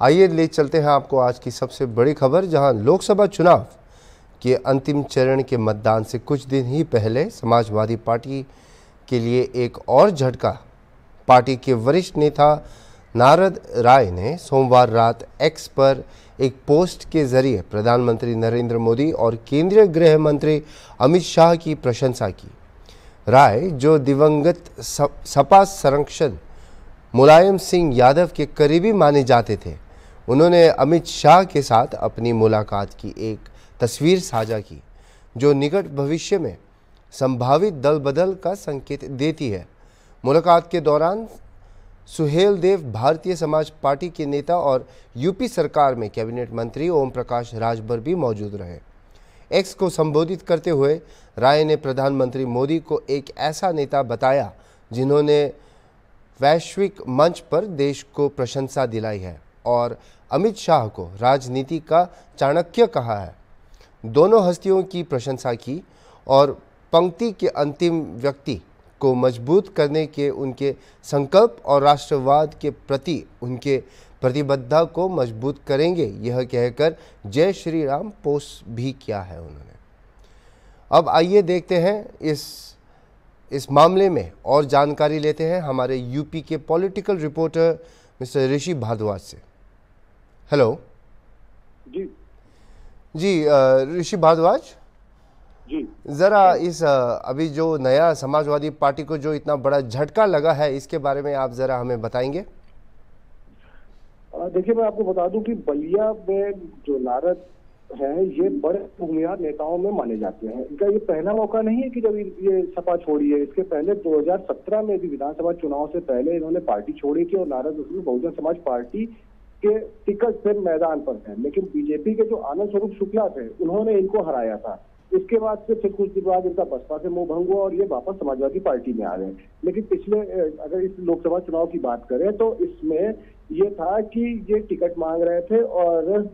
आइए ले चलते हैं आपको आज की सबसे बड़ी खबर, जहां लोकसभा चुनाव के अंतिम चरण के मतदान से कुछ दिन ही पहले समाजवादी पार्टी के लिए एक और झटका। पार्टी के वरिष्ठ नेता नारद राय ने सोमवार रात एक्स पर एक पोस्ट के जरिए प्रधानमंत्री नरेंद्र मोदी और केंद्रीय गृह मंत्री अमित शाह की प्रशंसा की। राय, जो दिवंगत सपा संरक्षक मुलायम सिंह यादव के करीबी माने जाते थे, उन्होंने अमित शाह के साथ अपनी मुलाकात की एक तस्वीर साझा की, जो निकट भविष्य में संभावित दल बदल का संकेत देती है। मुलाकात के दौरान सुहेल देव भारतीय समाज पार्टी के नेता और यूपी सरकार में कैबिनेट मंत्री ओम प्रकाश राजभर भी मौजूद रहे। एक्स को संबोधित करते हुए राय ने प्रधानमंत्री मोदी को एक ऐसा नेता बताया जिन्होंने वैश्विक मंच पर देश को प्रशंसा दिलाई है, और अमित शाह को राजनीति का चाणक्य कहा है। दोनों हस्तियों की प्रशंसा की और पंक्ति के अंतिम व्यक्ति को मजबूत करने के उनके संकल्प और राष्ट्रवाद के प्रति उनके प्रतिबद्धता को मजबूत करेंगे, यह कहकर जय श्री राम पोस्ट भी किया है उन्होंने। अब आइए देखते हैं इस मामले में और जानकारी लेते हैं हमारे यूपी के पॉलिटिकल रिपोर्टर मिस्टर ऋषि भारद्वाज से। हेलो जी ऋषि भारद्वाज जी, जरा इस अभी जो नया समाजवादी पार्टी को जो इतना बड़ा झटका लगा है, इसके बारे में आप जरा हमें बताएंगे। देखिए, मैं आपको बता दूं कि बलिया में जो नारद हैं, ये बड़े भूमिहार नेताओं में माने जाते हैं। इनका ये पहला मौका नहीं है कि जब ये सपा छोड़ी है। इसके पहले 2017 में भी विधानसभा चुनाव से पहले इन्होंने पार्टी छोड़ी थी और नारद उसमें बहुजन समाज पार्टी के टिकट से मैदान पर थे, लेकिन बीजेपी के जो आनंद स्वरूप शुक्ला थे, उन्होंने इनको हराया था। इसके बाद से फिर कुछ दिन बाद इनका बसपा से मोह भंग हुआ और ये वापस समाजवादी पार्टी में आ गए। लेकिन पिछले अगर इस लोकसभा चुनाव की बात करें तो इसमें ये था कि ये टिकट मांग रहे थे और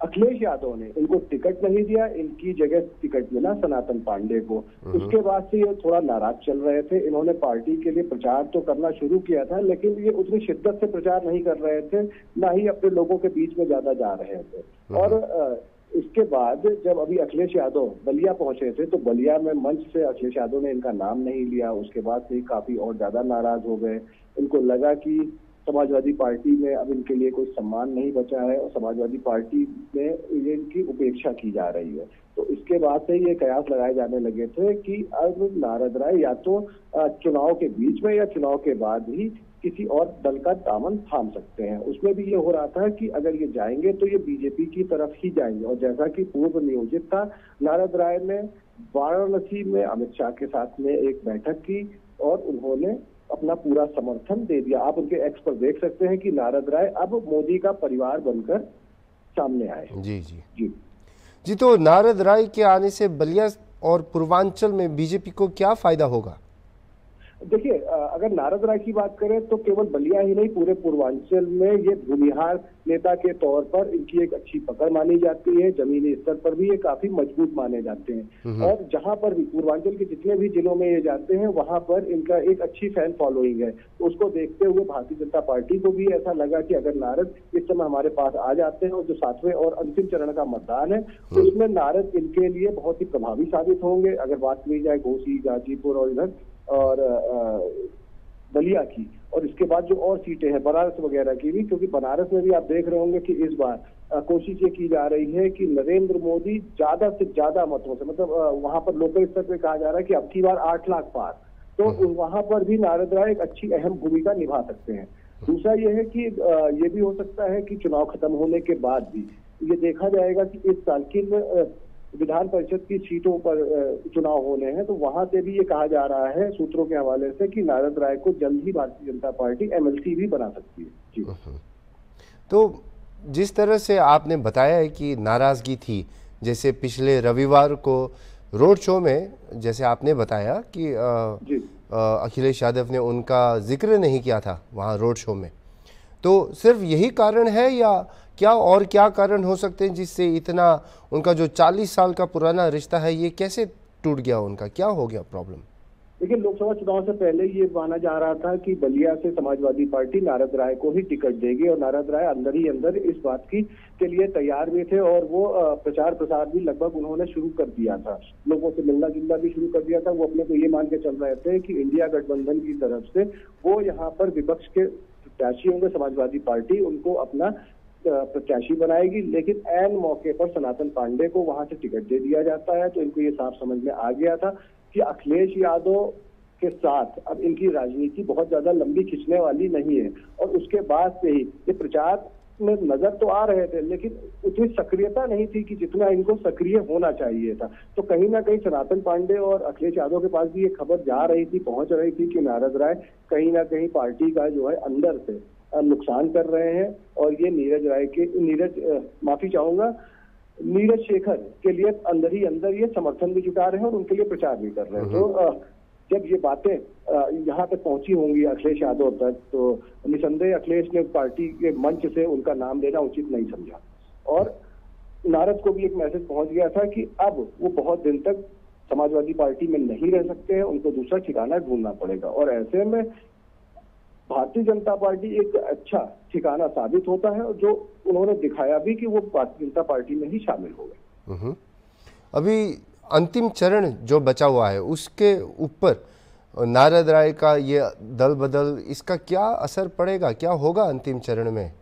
अखिलेश यादव ने इनको टिकट नहीं दिया। इनकी जगह टिकट मिला सनातन पांडे को। उसके बाद से ये थोड़ा नाराज चल रहे थे। इन्होंने पार्टी के लिए प्रचार तो करना शुरू किया था, लेकिन ये उतनी शिद्दत से प्रचार नहीं कर रहे थे, ना ही अपने लोगों के बीच में ज्यादा जा रहे थे। और इसके बाद जब अभी अखिलेश यादव बलिया पहुंचे थे तो बलिया में मंच से अखिलेश यादव ने इनका नाम नहीं लिया। उसके बाद से काफी और ज्यादा नाराज हो गए। इनको लगा कि समाजवादी पार्टी में अब इनके लिए कोई सम्मान नहीं बचा है और समाजवादी पार्टी में इनकी उपेक्षा की जा रही है। तो इसके बाद से ये कयास लगाए जाने लगे थे कि अब नारद राय या तो चुनाव के बीच में या चुनाव के बाद ही किसी और दल का दामन थाम सकते हैं। उसमें भी ये हो रहा था कि अगर ये जाएंगे तो ये बीजेपी की तरफ ही जाएंगे। और जैसा कि पूर्व नियोजित था, नारद राय ने वाराणसी में अमित शाह के साथ में एक बैठक की और उन्होंने अपना पूरा समर्थन दे दिया। आप उनके एक्स पर देख सकते हैं कि नारद राय अब मोदी का परिवार बनकर सामने आए। जी जी जी जी। तो नारद राय के आने से बलिया और पूर्वांचल में बीजेपी को क्या फायदा होगा? देखिए, अगर नारद राय की बात करें तो केवल बलिया ही नहीं, पूरे पूर्वांचल में ये भूमिहार नेता के तौर पर इनकी एक अच्छी पकड़ मानी जाती है। जमीनी स्तर पर भी ये काफी मजबूत माने जाते हैं। और जहां पर भी पूर्वांचल के जितने भी जिलों में ये जाते हैं, वहां पर इनका एक अच्छी फैन फॉलोइंग है। उसको देखते हुए भारतीय जनता पार्टी को भी ऐसा लगा कि अगर नारद इस समय हमारे पास आ जाते हैं और जो 7वें और अंतिम चरण का मतदान है, तो उसमें नारद इनके लिए बहुत ही प्रभावी साबित होंगे। अगर बात की जाए घोसी, गाजीपुर और इधर और बलिया की, और इसके बाद जो और सीटें हैं बनारस वगैरह की भी, क्योंकि बनारस में भी आप देख रहे होंगे कि इस बार कोशिश ये की जा रही है कि नरेंद्र मोदी ज्यादा से ज्यादा मतों से, मतलब वहां पर लोकल स्तर पे कहा जा रहा है कि अब की बार 8 लाख पार, तो वहां पर भी नारद राय एक अच्छी अहम भूमिका निभा सकते हैं। दूसरा ये है कि ये भी हो सकता है कि चुनाव खत्म होने के बाद भी ये देखा जाएगा कि इस साल की विधान परिषद की सीटों पर चुनाव होने हैं, तो वहां से भी ये कहा जा रहा है सूत्रों के हवाले से कि नारद राय को जल्द ही भारतीय जनता पार्टी एमएलसी भी बना सकती है। जी। तो जिस तरह से आपने बताया है कि नाराजगी थी, जैसे पिछले रविवार को रोड शो में जैसे आपने बताया कि अखिलेश यादव ने उनका जिक्र नहीं किया था वहाँ रोड शो में, तो सिर्फ यही कारण है या क्या कारण हो सकते हैं जिससे इतना उनका जो 40 साल का पुराना रिश्ता है ये कैसे टूट गया? उनका क्या हो गया प्रॉब्लम? देखिए, लोकसभा चुनाव से पहले ये माना जा रहा था कि बलिया से समाजवादी पार्टी नारद राय को ही टिकट देगी, और नारद राय अंदर ही अंदर इस बात की के लिए तैयार भी थे, और वो प्रचार प्रसार भी लगभग उन्होंने शुरू कर दिया था, लोगों से मिलना जुलना भी शुरू कर दिया था। वो अपने को ये मान के चल रहे थे कि इंडिया गठबंधन की तरफ से वो यहाँ पर विपक्ष के प्रत्याशी होंगे, समाजवादी पार्टी उनको अपना प्रत्याशी बनाएगी। लेकिन ऐन मौके पर सनातन पांडे को वहां से टिकट दे दिया जाता है। तो इनको ये साफ समझ में आ गया था कि अखिलेश यादव के साथ अब इनकी राजनीति बहुत ज्यादा लंबी खिंचने वाली नहीं है। और उसके बाद से ही ये प्रचार में नजर तो आ रहे थे, लेकिन उतनी सक्रियता नहीं थी कि जितना इनको सक्रिय होना चाहिए था। तो कहीं ना कहीं सनातन पांडे और अखिलेश यादव के पास भी ये खबर जा रही थी, पहुंच रही थी कि नारद राय कहीं ना कहीं पार्टी का जो है अंदर से नुकसान कर रहे हैं, और ये नीरज शेखर के लिए अंदर ही अंदर ये समर्थन भी जुटा रहे हैं और उनके लिए प्रचार भी कर रहे हैं। तो जब ये बातें यहाँ तक पहुंची होंगी अखिलेश यादव तक, तो निसंदेह अखिलेश ने पार्टी के मंच से उनका नाम लेना उचित नहीं समझा, और नारद को भी एक मैसेज पहुंच गया था कि अब वो बहुत दिन तक समाजवादी पार्टी में नहीं रह सकते हैं, उनको दूसरा ठिकाना ढूंढना पड़ेगा। और ऐसे में भारतीय जनता पार्टी एक अच्छा ठिकाना साबित होता है, और जो उन्होंने दिखाया भी कि वो भारतीय जनता पार्टी में ही शामिल हो गए। अभी अंतिम चरण जो बचा हुआ है उसके ऊपर नारद राय का ये दल बदल, इसका क्या असर पड़ेगा, क्या होगा अंतिम चरण में?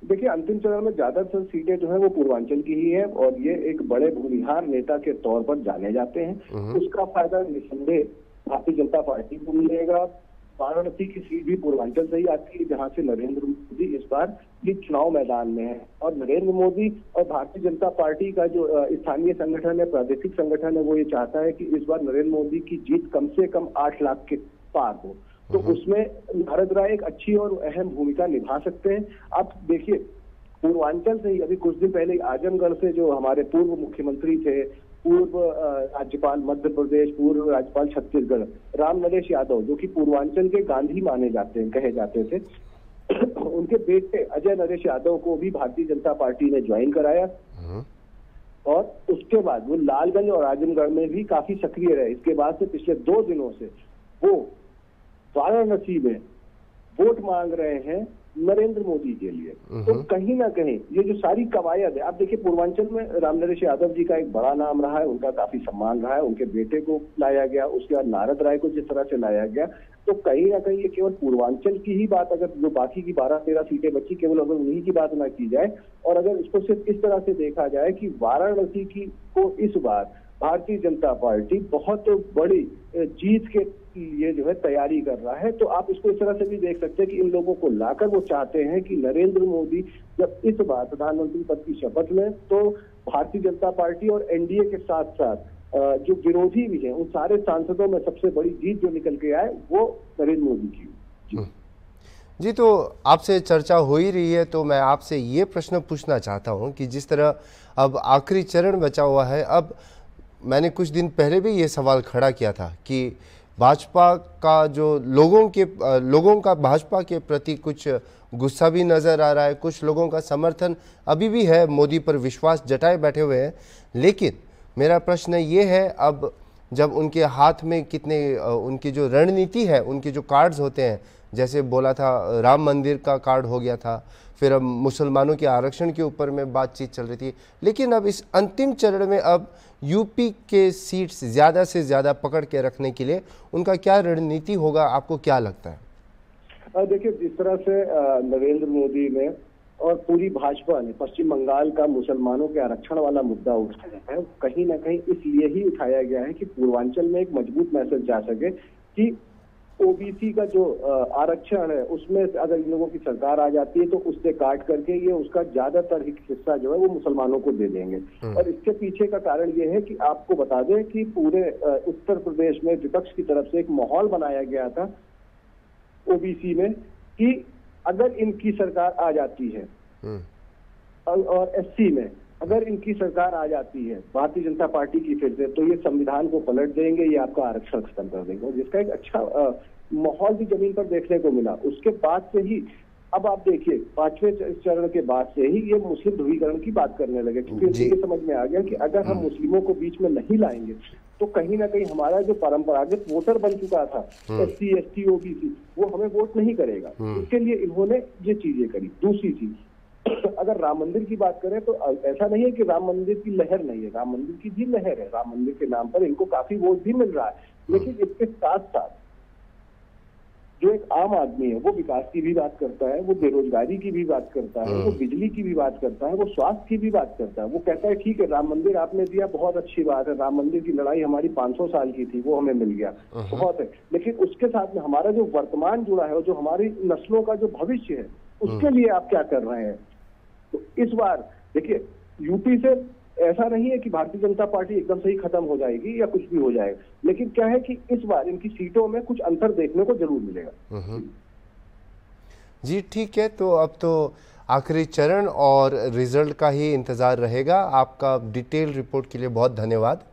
देखिए, अंतिम चरण में ज्यादातर सीटें जो है वो पूर्वांचल की ही है, और ये एक बड़े भूमिहार नेता के तौर पर जाने जाते हैं। उसका फायदा निसंदेह भारतीय जनता पार्टी को मिलेगा। वाराणसी की सीट भी पूर्वांचल से ही आती है, जहां से नरेंद्र मोदी इस बार भी चुनाव मैदान में है। और नरेंद्र मोदी और भारतीय जनता पार्टी का जो स्थानीय संगठन है, प्रादेशिक संगठन है, वो ये चाहता है कि इस बार नरेंद्र मोदी की जीत कम से कम 8 लाख के पार हो। तो उसमें नारद राय एक अच्छी और अहम भूमिका निभा सकते हैं। आप देखिए, पूर्वांचल से ही अभी कुछ दिन पहले आजमगढ़ से जो हमारे पूर्व मुख्यमंत्री थे, पूर्व राज्यपाल मध्य प्रदेश, पूर्व राज्यपाल छत्तीसगढ़, राम नरेश यादव, जो कि पूर्वांचल के गांधी माने जाते हैं, कहे जाते थे, उनके बेटे अजय नरेश यादव को भी भारतीय जनता पार्टी ने ज्वाइन कराया। और उसके बाद वो लालगंज और आजमगढ़ में भी काफी सक्रिय रहे। इसके बाद से पिछले 2 दिनों से वो वाराणसी में वोट मांग रहे हैं नरेंद्र मोदी के लिए। तो कहीं ना कहीं ये जो सारी कवायद है, आप देखिए पूर्वांचल में राम नरेश यादव जी का एक बड़ा नाम रहा है, उनका काफी सम्मान रहा है, उनके बेटे को लाया गया, उसके बाद नारद राय को जिस तरह से लाया गया, तो कहीं ना कहीं ये केवल पूर्वांचल की ही बात, अगर जो बाकी की 12-13 सीटें बची केवल अगर उन्हीं की बात ना की जाए, और अगर इसको सिर्फ इस तरह से देखा जाए कि वाराणसी की को इस बार भारतीय जनता पार्टी बहुत बड़ी जीत के लिए जो है तैयारी कर रहा है, तो आप इसको इस तरह से भी देख सकते हैं कि इन लोगों को लाकर वो चाहते हैं कि नरेंद्र मोदी जब इस बार प्रधानमंत्री पद की शपथ लें, तो भारतीय जनता पार्टी और एनडीए के साथ साथ जो विरोधी भी हैं उन सारे सांसदों में सबसे बड़ी जीत जो निकल के आए वो नरेंद्र मोदी की। जी, तो आपसे चर्चा हो ही रही है, तो मैं आपसे ये प्रश्न पूछना चाहता हूँ कि जिस तरह अब आखिरी चरण बचा हुआ है, अब मैंने कुछ दिन पहले भी ये सवाल खड़ा किया था कि भाजपा का जो लोगों का भाजपा के प्रति कुछ गुस्सा भी नज़र आ रहा है, कुछ लोगों का समर्थन अभी भी है, मोदी पर विश्वास जताए बैठे हुए हैं। लेकिन मेरा प्रश्न ये है, अब जब उनके हाथ में कितने उनकी जो रणनीति है, उनके जो कार्ड्स होते हैं, जैसे बोला था राम मंदिर का कार्ड हो गया था, फिर अब मुसलमानों के आरक्षण के ऊपर में बातचीत चल रही थी, लेकिन अब इस अंतिम चरण में अब यूपी के सीट्स ज़्यादा से ज़्यादा पकड़ के रखने के लिए उनका क्या रणनीति होगा, आपको क्या लगता है? देखिए, जिस तरह से नरेंद्र मोदी ने और पूरी भाजपा ने पश्चिम बंगाल का मुसलमानों के आरक्षण वाला मुद्दा उठाया है, कहीं ना कहीं इसलिए ही उठाया गया है कि पूर्वांचल में एक मजबूत मैसेज जा सके कि ओबीसी का जो आरक्षण है उसमें अगर इन लोगों की सरकार आ जाती है तो उससे काट करके ये उसका ज्यादातर हिस्सा जो है वो मुसलमानों को दे देंगे। और इसके पीछे का कारण ये है कि आपको बता दें कि पूरे उत्तर प्रदेश में विपक्ष की तरफ से एक माहौल बनाया गया था ओबीसी में कि अगर इनकी सरकार आ जाती है और एससी में अगर इनकी सरकार आ जाती है भारतीय जनता पार्टी की फिर से, तो ये संविधान को पलट देंगे, ये आपका आरक्षण खत्म कर देंगे, जिसका एक अच्छा माहौल भी जमीन पर देखने को मिला। उसके बाद से ही अब आप देखिए 5वें चरण के बाद से ही ये मुस्लिम ध्रुवीकरण की बात करने लगे, क्योंकि ये समझ में आ गया कि अगर हम मुस्लिमों को बीच में नहीं लाएंगे तो कहीं ना कहीं हमारा जो परंपरागत वोटर बन चुका था SC ST OBC, वो हमें वोट नहीं करेगा। इसके लिए इन्होंने ये चीजें करी। दूसरी चीज, अगर राम मंदिर की बात करें तो ऐसा नहीं है कि राम मंदिर की लहर नहीं है, राम मंदिर की भी लहर है। राम मंदिर के नाम पर इनको काफी वोट भी मिल रहा है, लेकिन इसके साथ साथ जो एक आम आदमी है वो विकास की भी बात करता है, वो बेरोजगारी की भी बात करता है, वो बिजली की भी बात करता है, वो स्वास्थ्य की भी बात करता है। वो कहता है ठीक है राम मंदिर आपने दिया, बहुत अच्छी बात है, राम मंदिर की लड़ाई हमारी 500 साल की थी, वो हमें मिल गया, बहुत है। लेकिन उसके साथ में हमारा जो वर्तमान जुड़ा है और जो हमारी नस्लों का जो भविष्य है, उसके लिए आप क्या कर रहे हैं? तो इस बार देखिए, यूपी से ऐसा नहीं है कि भारतीय जनता पार्टी एकदम से ही खत्म हो जाएगी या कुछ भी हो जाएगा, लेकिन क्या है कि इस बार इनकी सीटों में कुछ अंतर देखने को जरूर मिलेगा। जी ठीक है, तो अब तो आखिरी चरण और रिजल्ट का ही इंतजार रहेगा। आपका डिटेल रिपोर्ट के लिए बहुत धन्यवाद।